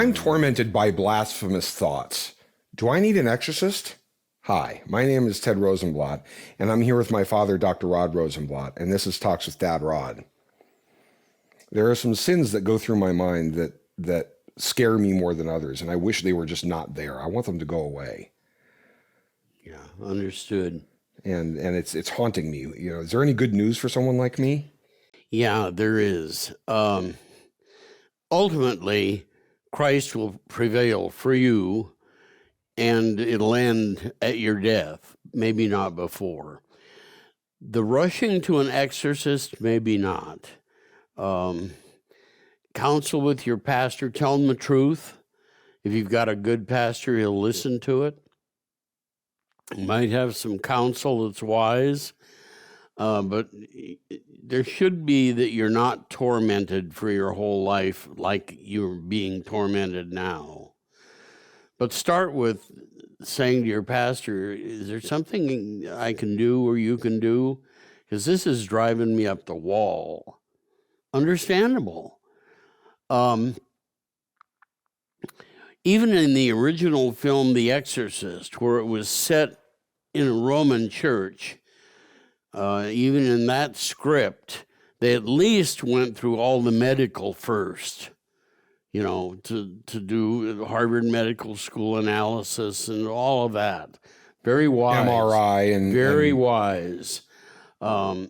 I'm tormented by blasphemous thoughts. Do I need an exorcist? Hi, my name is Ted Rosenblatt, and I'm here with my father, Dr. Rod Rosenblatt, and this is Talks with Dad Rod. There are some sins that go through my mind that scare me more than others, and I wish they were just not there. I want them to go away. Yeah, understood. And it's haunting me. You know, is there any good news for someone like me? Yeah, there is. Ultimately, Christ will prevail for you, and it'll end at your death. Maybe not before. The rushing to an exorcist, maybe not. Counsel with your pastor, tell him the truth. If you've got a good pastor, he'll listen to it. You might have some counsel that's wise, but there should be that you're not tormented for your whole life like you're being tormented now. But start with saying to your pastor, is there something I can do or you can do? Because this is driving me up the wall. Understandable. Even in the original film, The Exorcist, where it was set in a Roman church, even in that script, they at least went through all the medical first, you know, to do Harvard Medical School analysis and all of that. Very wise. MRI and... Very wise. But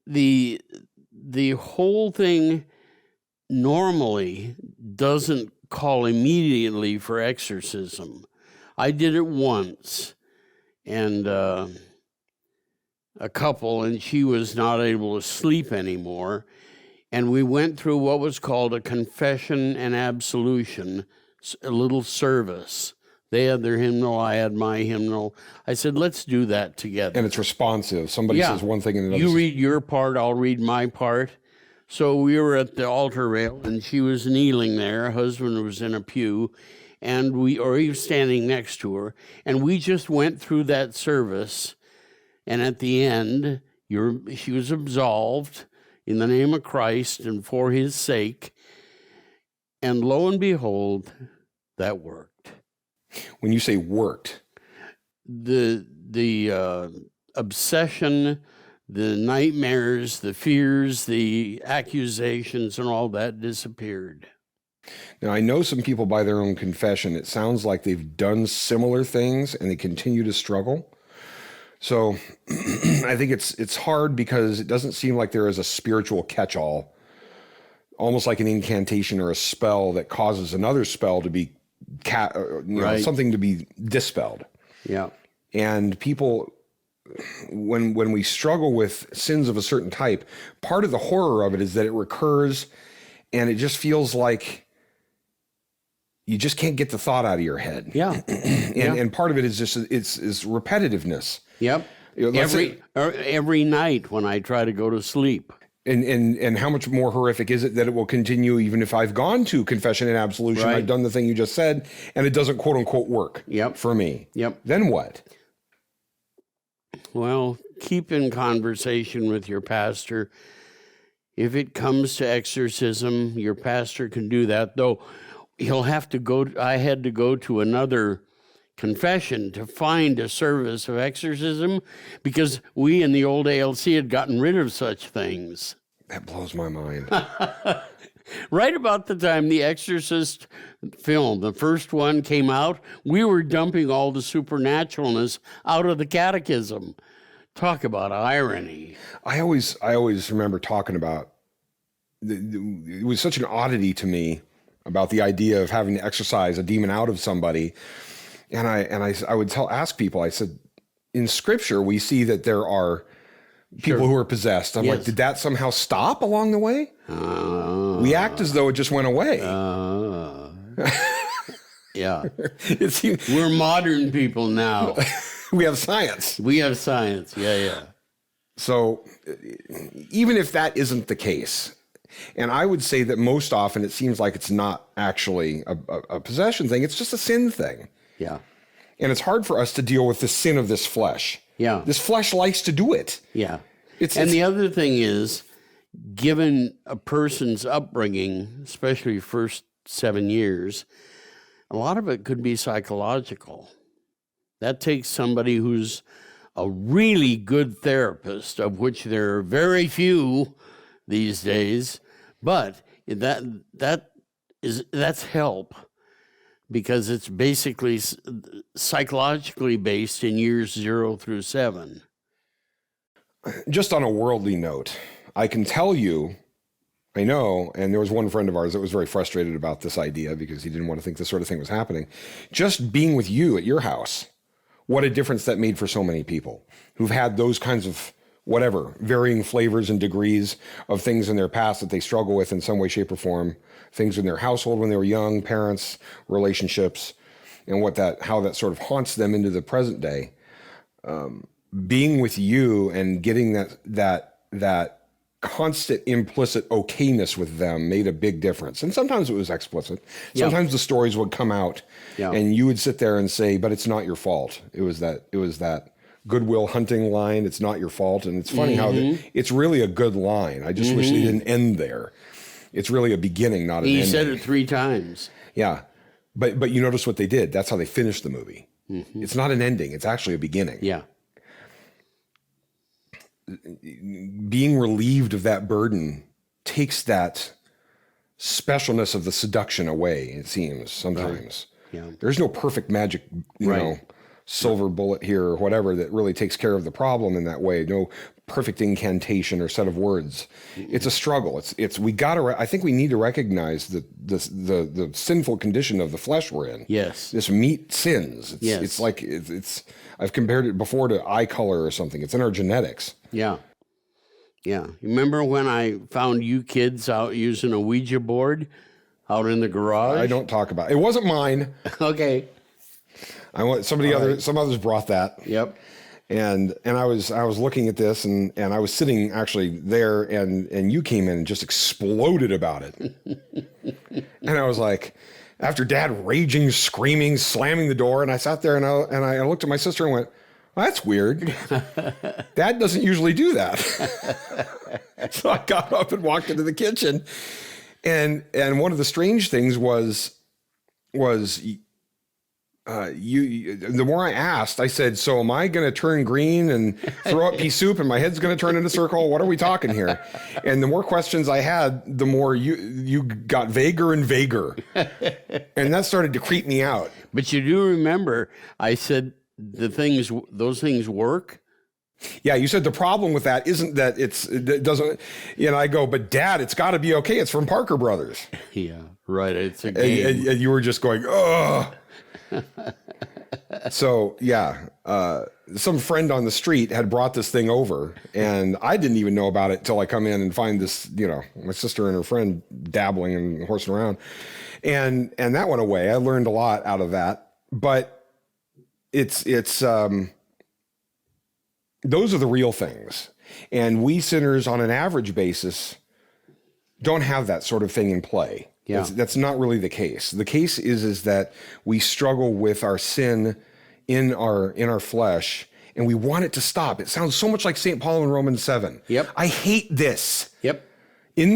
the whole thing normally doesn't call immediately for exorcism. I did it once, and a couple, and she was not able to sleep anymore, and we went through what was called a confession and absolution, a little service. They had their hymnal, I had my hymnal. I said, let's do that together. And it's responsive. Somebody says one thing and another. You read your part, I'll read my part. So we were at the altar rail, and she was kneeling there. Her husband was in a pew, and he was standing next to her. And we just went through that service. And at the end, she was absolved in the name of Christ and for his sake. And lo and behold, that worked. When you say worked, the obsession, the nightmares, the fears, the accusations, and all that disappeared. Now, I know some people by their own confession, it sounds like they've done similar things and they continue to struggle. So I think it's hard because it doesn't seem like there is a spiritual catch-all, almost like an incantation or a spell that causes another spell to be something to be dispelled. Yeah. And people, when we struggle with sins of a certain type, part of the horror of it is that it recurs and it just feels like you just can't get the thought out of your head. Yeah. And part of it is just it's repetitiveness. Yep. You know, every night when I try to go to sleep. And how much more horrific is it that it will continue even if I've gone to confession and absolution, I've done the thing you just said, and it doesn't quote unquote work for me. Yep. Then what? Well, keep in conversation with your pastor. If it comes to exorcism, your pastor can do that, though he'll have to go. I had to go to another confession to find a service of exorcism because we in the old ALC had gotten rid of such things. That blows my mind. Right about the time The Exorcist film, the first one, came out, we were dumping all the supernaturalness out of the catechism. Talk about irony. I always remember talking about, it was such an oddity to me about the idea of having to exorcise a demon out of somebody. And I would ask people, I said, in Scripture, we see that there are people who are possessed. I'm like, did that somehow stop along the way? We act as though it just went away. Yeah. We're modern people now. We have science. Yeah. So even if that isn't the case, and I would say that most often it seems like it's not actually a possession thing, it's just a sin thing. Yeah. And it's hard for us to deal with the sin of this flesh. Yeah. This flesh likes to do it. Yeah. And the other thing is, given a person's upbringing, especially first 7 years, a lot of it could be psychological. That takes somebody who's a really good therapist, of which there are very few these days, but that's help, because it's basically psychologically based in years 0 through 7. Just on a worldly note, I can tell you, I know, and there was one friend of ours that was very frustrated about this idea because he didn't want to think this sort of thing was happening. Just being with you at your house, what a difference that made for so many people who've had those kinds of whatever, varying flavors and degrees of things in their past that they struggle with in some way, shape, or form, things in their household when they were young, parents, relationships, and how that sort of haunts them into the present day. Being with you and getting that constant implicit okayness with them made a big difference. And sometimes it was explicit. Sometimes the stories would come out and you would sit there and say, but it's not your fault. It was that Goodwill Hunting line. It's not your fault. And it's funny how it's really a good line. I just wish they didn't end there. It's really a beginning, not an ending. He said it 3 times. Yeah. But you notice what they did. That's how they finished the movie. It's not an ending. It's actually a beginning. Yeah. Being relieved of that burden takes that specialness of the seduction away, it seems, sometimes. Right. Yeah. There's no perfect magic, you know, silver bullet here or whatever that really takes care of the problem in that way. No perfect incantation or set of words. It's a struggle. I think we need to recognize the sinful condition of the flesh we're in. Yes. This meat sins. It's like, I've compared it before to eye color or something. It's in our genetics. Yeah. Yeah. Remember when I found you kids out using a Ouija board out in the garage? I don't talk about it. It wasn't mine. Okay. Some others brought that. Yep. And I was looking at this and I was sitting actually there and you came in and just exploded about it. And I was like, after Dad raging, screaming, slamming the door, and I sat there and I looked at my sister and went, well, that's weird. Dad doesn't usually do that. So I got up and walked into the kitchen. And one of the strange things was the more I asked, I said, so am I going to turn green and throw up pea soup and my head's going to turn into a circle? What are we talking here? And the more questions I had, the more you got vaguer and vaguer. And that started to creep me out. But you do remember, I said those things work? Yeah, you said the problem with that isn't that it doesn't, I go, but Dad, it's got to be okay. It's from Parker Brothers. Yeah, right. It's a game. And you were just going, ugh. So yeah, some friend on the street had brought this thing over and I didn't even know about it till I come in and find this, my sister and her friend dabbling and horsing around, and that went away. I learned a lot out of that, but it's those are the real things. And we sinners on an average basis don't have that sort of thing in play. Yeah. That's not really the case. The case is that we struggle with our sin in our flesh and we want it to stop. It sounds so much like St. Paul in Romans 7. Yep. I hate this. Yep. In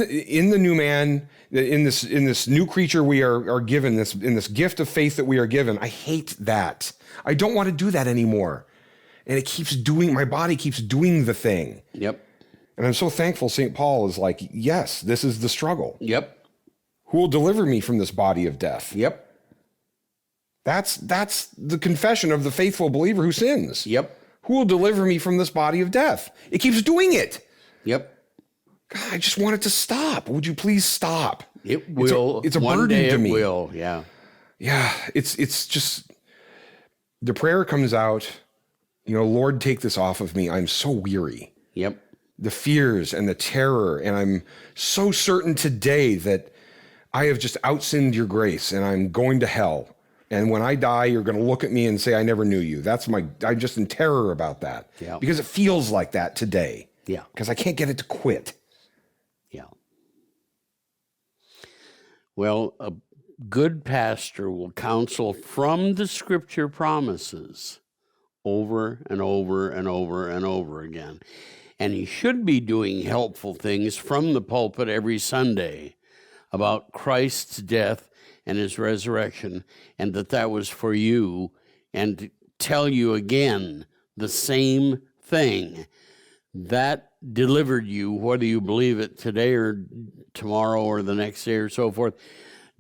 the new man, in this new creature we are given, in this gift of faith that we are given, I hate that. I don't want to do that anymore. And my body keeps doing the thing. Yep. And I'm so thankful St. Paul is like, yes, this is the struggle. Yep. Who will deliver me from this body of death? Yep. That's the confession of the faithful believer who sins. Yep. Who will deliver me from this body of death? It keeps doing it. Yep. God, I just want it to stop. Would you please stop? It will. It's a burden to me. It will, yeah. Yeah, it's just, the prayer comes out, Lord, take this off of me. I'm so weary. Yep. The fears and the terror, and I'm so certain today that I have just outsinned your grace and I'm going to hell. And when I die, you're going to look at me and say, I never knew you. I'm just in terror about that. Yeah. Because it feels like that today. Yeah. Because I can't get it to quit. Yeah. Well, a good pastor will counsel from the scripture promises over and over and over and over again. And he should be doing helpful things from the pulpit every Sunday about Christ's death and his resurrection, and that was for you, and to tell you again the same thing. That delivered you, whether you believe it today or tomorrow or the next day or so forth.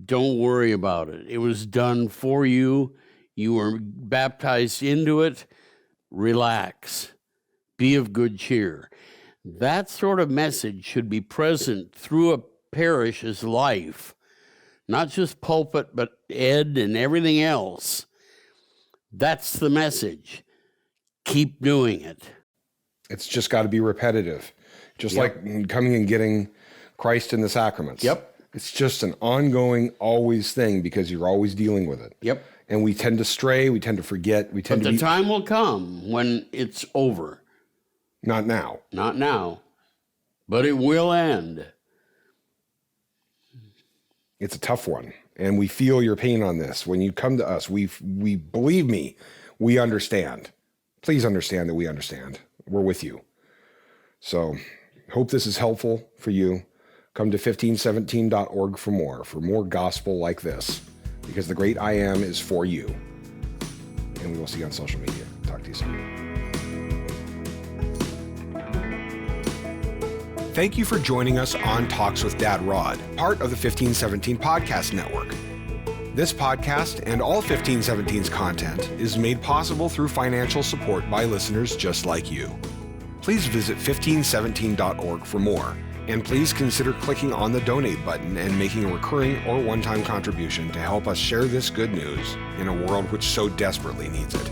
Don't worry about it. It was done for you. You were baptized into it. Relax. Be of good cheer. That sort of message should be present through a parish's life, not just pulpit, but ed and everything else. That's the message. Keep doing it. It's just got to be repetitive, just like coming and getting Christ in the sacraments. Yep. It's just an ongoing, always thing because you're always dealing with it. Yep. And we tend to stray, we tend to forget, we tend But the time will come when it's over. Not now. Not now. But it will end. It's a tough one. And we feel your pain on this. When you come to us, we believe me, we understand. Please understand that we understand. We're with you. So hope this is helpful for you. Come to 1517.org for more gospel like this, because the great I am is for you. And we will see you on social media. Talk to you soon. Thank you for joining us on Talks with Dad Rod, part of the 1517 Podcast Network. This podcast and all 1517's content is made possible through financial support by listeners just like you. Please visit 1517.org for more, and please consider clicking on the donate button and making a recurring or one-time contribution to help us share this good news in a world which so desperately needs it.